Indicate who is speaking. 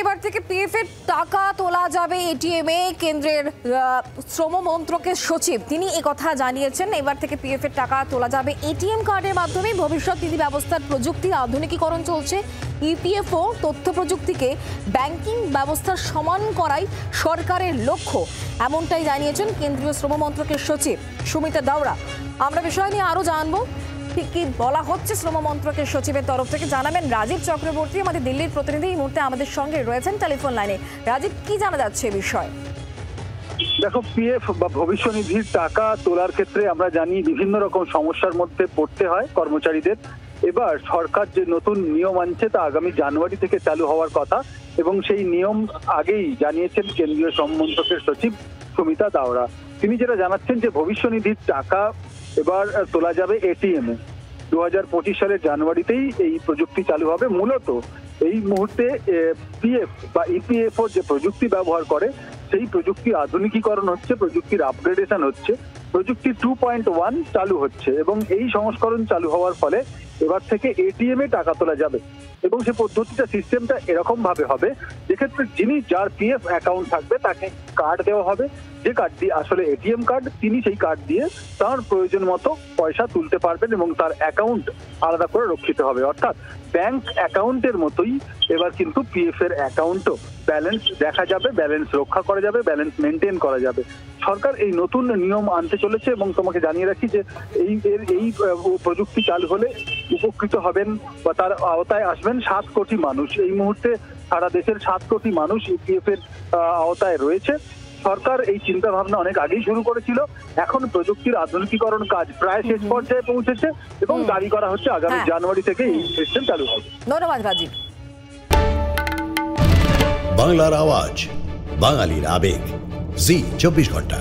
Speaker 1: এবার থেকে পিএফ এর টাকা তোলা যাবে এটিএম এ। কেন্দ্রের শ্রম মন্ত্রকের সচিব তিনি এই কথা জানিয়েছেন। এবার থেকে পিএফ এর টাকা তোলা যাবে এটিএম কার্ডের মাধ্যমে। ভবিষ্যৎ নিধি ব্যবস্থার প্রযুক্তির আধুনিকীকরণ চলছে। ইপিএফও তথ্য প্রযুক্তিকে ব্যাংকিং ব্যবস্থার সমান করাই সরকারের লক্ষ্য, এমনটাই জানিয়েছেন কেন্দ্রীয় শ্রম মন্ত্রকের সচিব সুমিতা দাওরা। আমরা বিষয় নিয়ে আরো জানবো, ঠিক কি বলা হচ্ছে শ্রম মন্ত্রকের সচিবের তরফ থেকে জানাবেন রাজীব চক্রবর্তী, আমাদের দিল্লির প্রতিনিধি এই মুহূর্তে আমাদের সঙ্গে রয়েছেন টেলিফোন লাইনে। রাজীব, কি জানা যাচ্ছে এই বিষয়ে?
Speaker 2: দেখো, পিএফ বা ভবিষ্যৎ নিধির টাকা তোলার ক্ষেত্রে আমরা জানি বিভিন্ন রকম সমস্যার মধ্যে পড়তে হয় কর্মচারীদের। এবার সরকার যে নতুন নিয়ম আনছে তা আগামী জানুয়ারি থেকে চালু হওয়ার কথা, এবং সেই নিয়ম আগেই জানিয়েছেন কেন্দ্রীয় শ্রম মন্ত্রকের সচিব সুমিতা দাওরা। তিনি যেটা জানাচ্ছেন যে ভবিষ্যৎ নিধির টাকা এবার তোলা যাবে এটিএম এ। 2025 সালের জানুয়ারিতেই এই প্রযুক্তি চালু হবে। মূলত এই মুহূর্তে পিএফ বা ইপিএফও যে প্রযুক্তি ব্যবহার করে সেই প্রযুক্তির আধুনিকীকরণ হচ্ছে, প্রযুক্তির আপগ্রেডেশন হচ্ছে, প্রযুক্তি 2.1 চালু হচ্ছে, এবং এই সংস্করণ চালু হওয়ার ফলে এবার থেকে এটিএম এ টাকা তোলা যাবে। এবং সে পদ্ধতিটা, সিস্টেমটা এরকম ভাবে হবে, যেক্ষেত্রে যার পিএফ অ্যাকাউন্ট থাকবে তাকে কার্ড দেওয়া হবে, যে কার্ড দিয়ে আসলে এটিএম কার্ড, তিনি সেই কার্ড দিয়ে তার প্রয়োজন মতো পয়সা তুলতে পারবেন এবং তার অ্যাকাউন্ট আলাদা করে রক্ষিত হবে। অর্থাৎ ব্যাংক অ্যাকাউন্টের মতোই এবার কিন্তু পিএফ এর অ্যাকাউন্টও ব্যালেন্স দেখা যাবে, ব্যালেন্স রক্ষা করা যাবে, ব্যালেন্স মেনটেন করা যাবে। সরকার এই নতুন নিয়ম আনতে চলেছে, এবং তোমাকে জানিয়ে রাখি যে এই প্রযুক্তি চালু হলে উপকৃত হবেন বা তার আওতায় আসবেন 7 কোটি মানুষ। এই মুহূর্তে সারা দেশের 7 কোটি মানুষ ইপিএফ এর আওতায় রয়েছে। সরকার এই চিন্তা ভাবনা অনেক আগেই শুরু করেছিল। এখন প্রযুক্তির আধুনিকীকরণ কাজ প্রায় শেষ পর্যায়ে পৌঁছেছে এবং দাবি করা হচ্ছে আগামী জানুয়ারি থেকে এই সিস্টেম চালু হবে।
Speaker 1: ধন্যবাদ রাজীব।
Speaker 3: বাংলার আওয়াজ, বাঙালির আবেগ, জি 24 ঘন্টা।